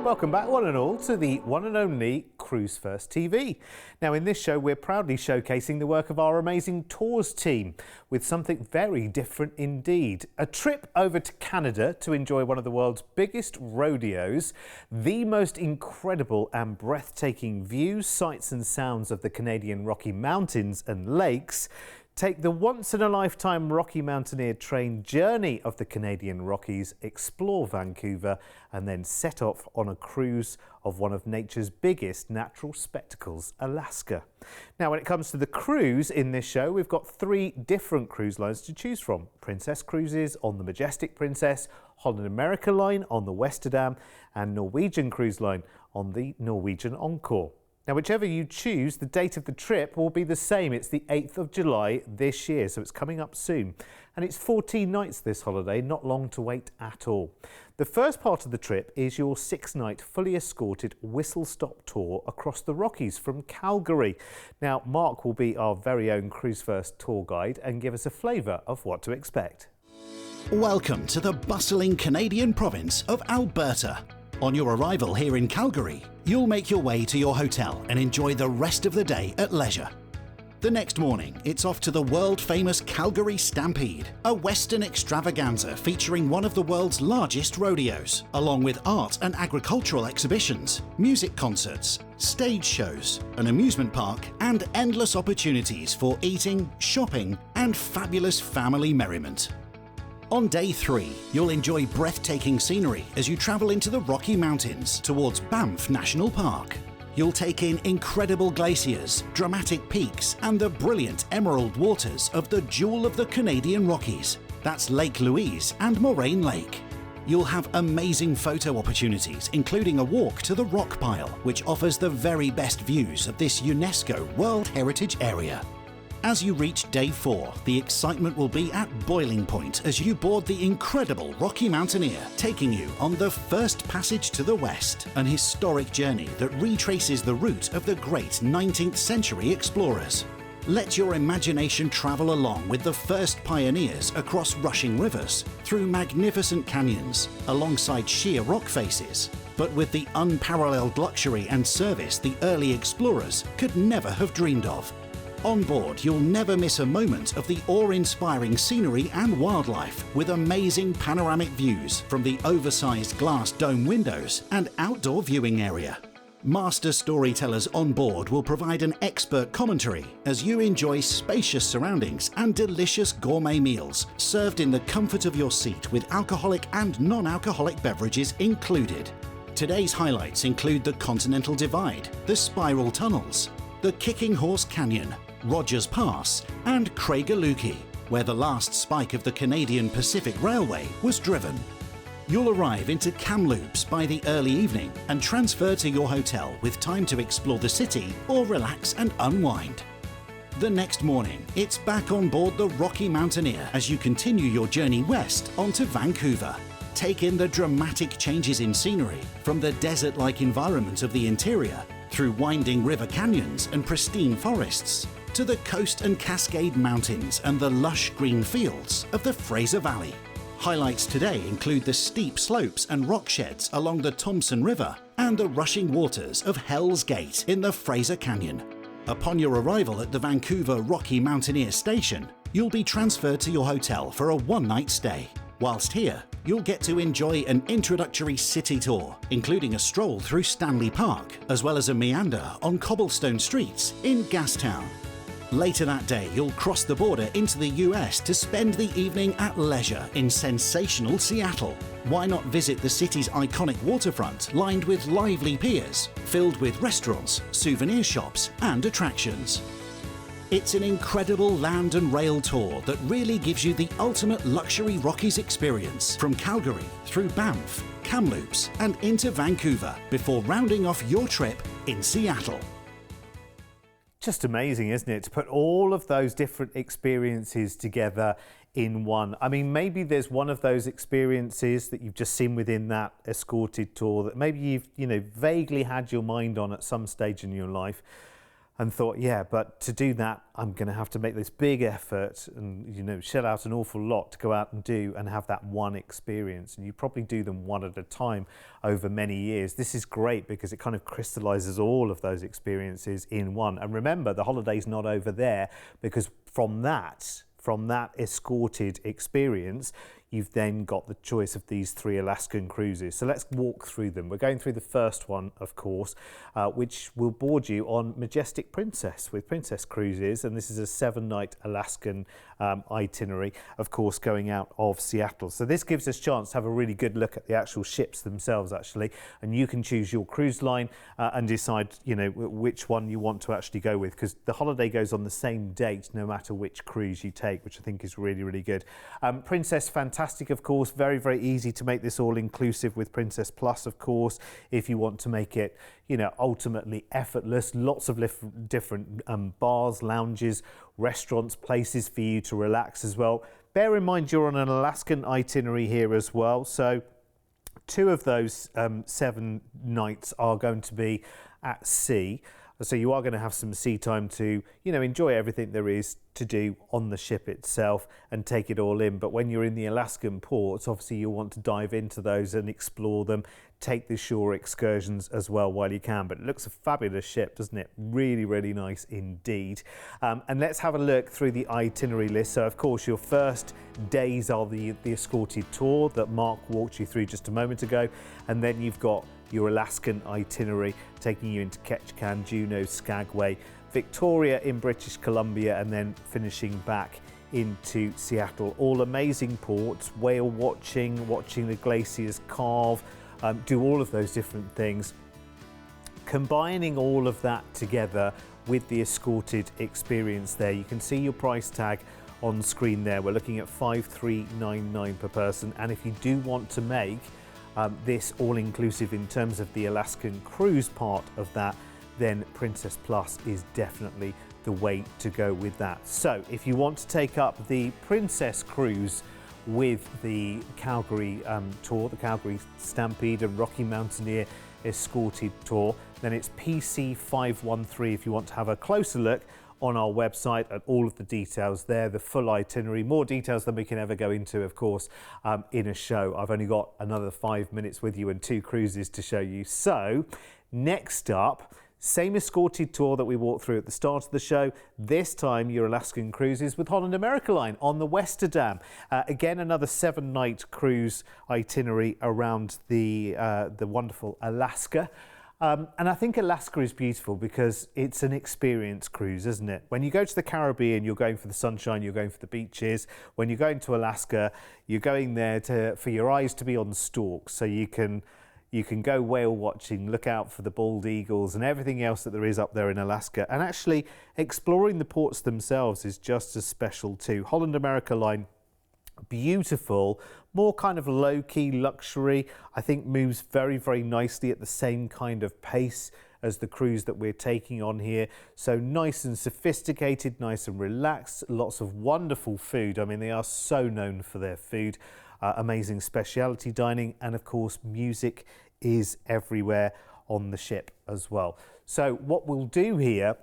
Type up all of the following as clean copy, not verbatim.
welcome back one and all to the one and only Cruise1st TV. Now in this show we're proudly showcasing the work of our amazing tours team with something very different indeed. A trip over to Canada to enjoy one of the world's biggest rodeos, the most incredible and breathtaking views, sights and sounds of the Canadian Rocky Mountains and lakes. Take the once-in-a-lifetime Rocky Mountaineer train journey of the Canadian Rockies, explore Vancouver and then set off on a cruise of one of nature's biggest natural spectacles, Alaska. Now when it comes to the cruise in this show, we've got 3 different cruise lines to choose from. Princess Cruises on the Majestic Princess, Holland America Line on the Westerdam and Norwegian Cruise Line on the Norwegian Encore. Now, whichever you choose, the date of the trip will be the same. It's the 8th of July this year, so it's coming up soon. And it's 14 nights this holiday, not long to wait at all. The first part of the trip is your 6-night fully escorted whistle-stop tour across the Rockies from Calgary. Now, Mark will be our very own Cruise1st tour guide and give us a flavour of what to expect. Welcome to the bustling Canadian province of Alberta. On your arrival here in Calgary, you'll make your way to your hotel and enjoy the rest of the day at leisure. The next morning, it's off to the world-famous Calgary Stampede, a Western extravaganza featuring one of the world's largest rodeos, along with art and agricultural exhibitions, music concerts, stage shows, an amusement park, and endless opportunities for eating, shopping, and fabulous family merriment. On day 3, you'll enjoy breathtaking scenery as you travel into the Rocky Mountains towards Banff National Park. You'll take in incredible glaciers, dramatic peaks, and the brilliant emerald waters of the jewel of the Canadian Rockies. That's Lake Louise and Moraine Lake. You'll have amazing photo opportunities, including a walk to the rock pile, which offers the very best views of this UNESCO World Heritage Area. As you reach day 4, the excitement will be at boiling point as you board the incredible Rocky Mountaineer, taking you on the first passage to the west, an historic journey that retraces the route of the great 19th century explorers. Let your imagination travel along with the first pioneers across rushing rivers, through magnificent canyons, alongside sheer rock faces, but with the unparalleled luxury and service the early explorers could never have dreamed of. On board, you'll never miss a moment of the awe-inspiring scenery and wildlife, with amazing panoramic views from the oversized glass dome windows and outdoor viewing area. Master storytellers on board will provide an expert commentary as you enjoy spacious surroundings and delicious gourmet meals served in the comfort of your seat with alcoholic and non-alcoholic beverages included. Today's highlights include the Continental Divide, the Spiral Tunnels, the Kicking Horse Canyon, Rogers Pass and Craigellachie, where the last spike of the Canadian Pacific Railway was driven. You'll arrive into Kamloops by the early evening and transfer to your hotel with time to explore the city or relax and unwind. The next morning, it's back on board the Rocky Mountaineer as you continue your journey west onto Vancouver. Take in the dramatic changes in scenery from the desert-like environment of the interior through winding river canyons and pristine forests, to the coast and Cascade Mountains and the lush green fields of the Fraser Valley. Highlights today include the steep slopes and rock sheds along the Thompson River and the rushing waters of Hell's Gate in the Fraser Canyon. Upon your arrival at the Vancouver Rocky Mountaineer Station, you'll be transferred to your hotel for a one-night stay. Whilst here, you'll get to enjoy an introductory city tour, including a stroll through Stanley Park, as well as a meander on cobblestone streets in Gastown. Later that day, you'll cross the border into the US to spend the evening at leisure in sensational Seattle. Why not visit the city's iconic waterfront, lined with lively piers, filled with restaurants, souvenir shops, and attractions? It's an incredible land and rail tour that really gives you the ultimate luxury Rockies experience from Calgary through Banff, Kamloops, and into Vancouver before rounding off your trip in Seattle. Just amazing, isn't it, to put all of those different experiences together in one. I mean, maybe there's one of those experiences that you've just seen within that escorted tour that maybe you've, vaguely had your mind on at some stage in your life. and thought, yeah, but to do that, I'm going to have to make this big effort and, you know, shell out an awful lot to go out and do and have that one experience. And you probably do them one at a time over many years. This is great because it kind of crystallizes all of those experiences in one. And remember, the holiday's not over there, because from that escorted experience, you've then got the choice of these 3 Alaskan cruises. So let's walk through them. We're going through the first one, of course, which will board you on Majestic Princess with Princess Cruises. And this is a 7-night Alaskan itinerary, of course, going out of Seattle. So this gives us a chance to have a really good look at the actual ships themselves, actually. And you can choose your cruise line and decide, you know, which one you want to actually go with, because the holiday goes on the same date no matter which cruise you take, which I think is really, really good. Princess, fantastic, of course. Very, very easy to make this all inclusive with Princess Plus, of course, if you want to make it, you know, ultimately effortless. Lots of different bars, lounges, restaurants, places for you to relax as well. Bear in mind you're on an Alaskan itinerary here as well. So 2 of those 7 nights are going to be at sea. So you are going to have some sea time to, you know, enjoy everything there is to do on the ship itself and take it all in. But when you're in the Alaskan ports, obviously you'll want to dive into those and explore them, take the shore excursions as well while you can. But it looks a fabulous ship, doesn't it? Really, really nice indeed. And let's have a look through the itinerary list. So of course your first days are the escorted tour that Mark walked you through just a moment ago. And then you've got your Alaskan itinerary taking you into Ketchikan, Juneau, Skagway, Victoria in British Columbia, and then finishing back into Seattle. All amazing ports, whale watching the glaciers calve, do all of those different things. Combining all of that together with the escorted experience there, you can see your price tag on screen there. We're looking at $5,399 per person, and if you do want to make this all-inclusive in terms of the Alaskan cruise part of that, then Princess Plus is definitely the way to go with that. So if you want to take up the Princess Cruise with the Calgary tour, the Calgary Stampede and Rocky Mountaineer escorted tour, then it's PC513 if you want to have a closer look on our website at all of the details there, the full itinerary, more details than we can ever go into, of course, in a show. I've only got another 5 minutes with you and 2 cruises to show you. So next up, same escorted tour that we walked through at the start of the show. This time, your Alaskan cruises with Holland America Line on the Westerdam. Again, another 7-night cruise itinerary around the wonderful Alaska. And I think Alaska is beautiful because it's an experience cruise, isn't it? When you go to the Caribbean, you're going for the sunshine, you're going for the beaches. When you're going to Alaska, you're going there for your eyes to be on stalks, so you can go whale watching, look out for the bald eagles and everything else that there is up there in Alaska. And actually exploring the ports themselves is just as special too. Holland America Line, beautiful, more kind of low-key luxury. I think moves very, very nicely at the same kind of pace as the cruise that we're taking on here. So nice and sophisticated, nice and relaxed, lots of wonderful food. I mean, they are so known for their food. Amazing specialty dining, and of course music is everywhere on the ship as well. So what we'll do here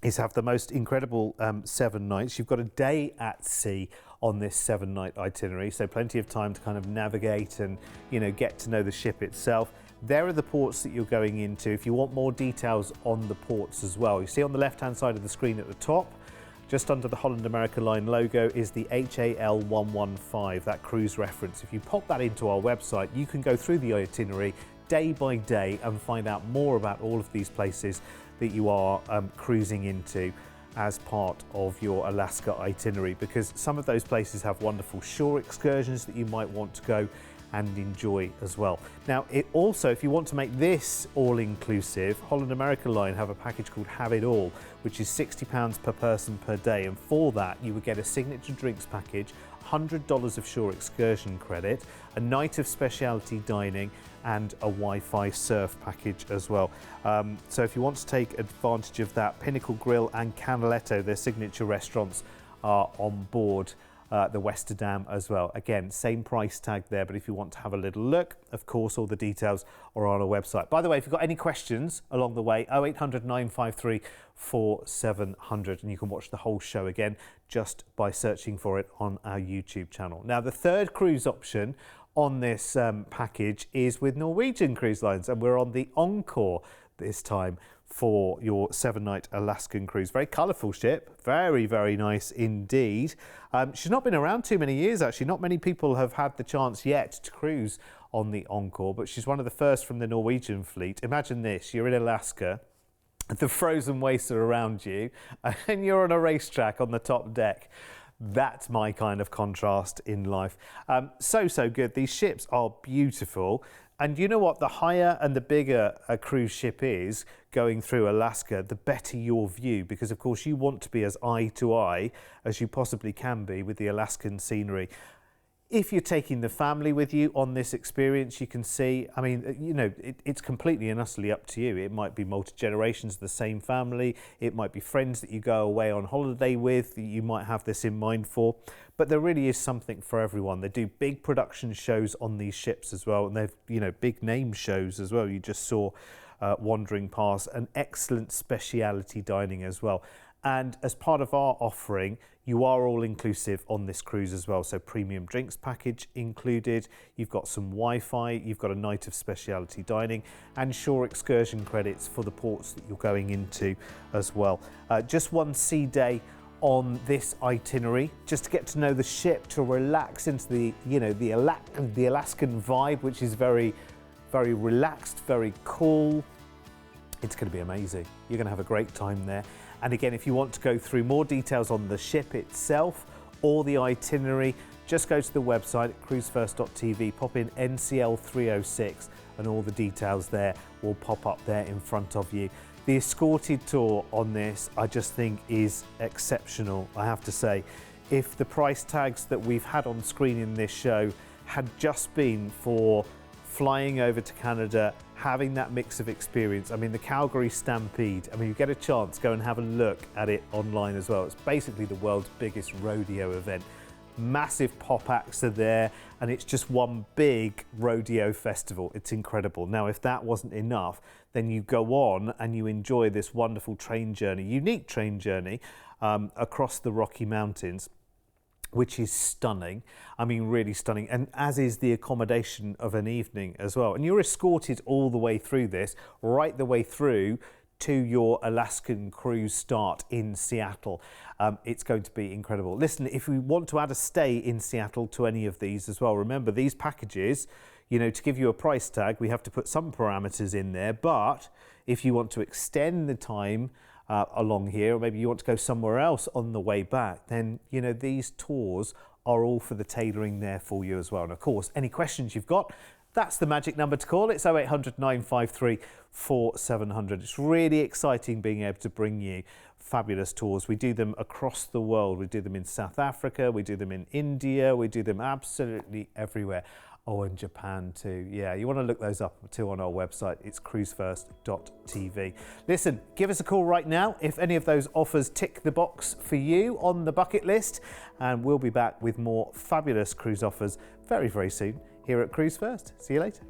is have the most incredible 7 nights. You've got a day at sea on this 7-night itinerary, so plenty of time to kind of navigate and, you know, get to know the ship itself. There are the ports that you're going into. If you want more details on the ports as well, you see on the left-hand side of the screen at the top, just under the Holland America Line logo, is the HAL 115, that cruise reference. If you pop that into our website, you can go through the itinerary day by day and find out more about all of these places that you are cruising into as part of your Alaska itinerary, because some of those places have wonderful shore excursions that you might want to go and enjoy as well. Now, it also, if you want to make this all-inclusive, Holland America Line have a package called Have It All, which is £60 per person per day, and for that you would get a signature drinks package, $100 of shore excursion credit, a night of specialty dining, and a Wi-Fi surf package as well. So if you want to take advantage of that, Pinnacle Grill and Canaletto, their signature restaurants, are on board the Westerdam as well. Again, same price tag there, but if you want to have a little look, of course, all the details are on our website. By the way, if you've got any questions along the way, 0800 953 4700, and you can watch the whole show again just by searching for it on our YouTube channel. Now, the third cruise option on this package is with Norwegian Cruise Lines, and we're on the Encore this time for your 7-night Alaskan cruise. Very colourful ship, very, very nice indeed. She's not been around too many years, actually. Not many people have had the chance yet to cruise on the Encore, but she's one of the first from the Norwegian fleet. Imagine this, you're in Alaska, the frozen wastes are around you, and you're on a racetrack on the top deck. That's my kind of contrast in life. So good. These ships are beautiful. And you know what? The higher and the bigger a cruise ship is going through Alaska, the better your view, because of course you want to be as eye to eye as you possibly can be with the Alaskan scenery. If you're taking the family with you on this experience, you can see, I mean, you know, it's completely and utterly up to you. It might be multi-generations of the same family. It might be friends that you go away on holiday with. You might have this in mind for. But there really is something for everyone. They do big production shows on these ships as well. And they've, you know, big name shows as well. You just saw wandering past, an excellent speciality dining as well. And as part of our offering, you are all inclusive on this cruise as well. So premium drinks package included. You've got some Wi-Fi. You've got a night of speciality dining and shore excursion credits for the ports that you're going into as well. Just one sea day on this itinerary, just to get to know the ship, to relax into the, you know, the Alaskan vibe, which is very, very relaxed, very cool. It's going to be amazing. You're going to have a great time there. And again, if you want to go through more details on the ship itself or the itinerary, just go to the website at cruise1st.tv, pop in NCL 306 and all the details there will pop up there in front of you. The escorted tour on this, I just think is exceptional, I have to say. If the price tags that we've had on screen in this show had just been for flying over to Canada, having that mix of experience. I mean, the Calgary Stampede, I mean, you get a chance, go and have a look at it online as well. It's basically the world's biggest rodeo event. Massive pop acts are there, and it's just one big rodeo festival. It's incredible. Now, if that wasn't enough, then you go on and you enjoy this wonderful train journey, unique train journey across the Rocky Mountains, which is stunning. I mean, really stunning. And as is the accommodation of an evening as well. And you're escorted all the way through this, right the way through to your Alaskan cruise start in Seattle. It's going to be incredible. Listen, if we want to add a stay in Seattle to any of these as well, remember these packages, you know, to give you a price tag, we have to put some parameters in there. But if you want to extend the time along here, or maybe you want to go somewhere else on the way back, then, you know, these tours are all for the tailoring there for you as well. And of course, any questions you've got, that's the magic number to call. It's 0800 953 4700. It's really exciting being able to bring you fabulous tours. We do them across the world. We do them in South Africa, we do them in India, we do them absolutely everywhere. Oh, and Japan too. Yeah, you want to look those up too on our website. It's cruise1st.tv. Listen, give us a call right now if any of those offers tick the box for you on the bucket list. And we'll be back with more fabulous cruise offers very, very soon here at Cruise First. See you later.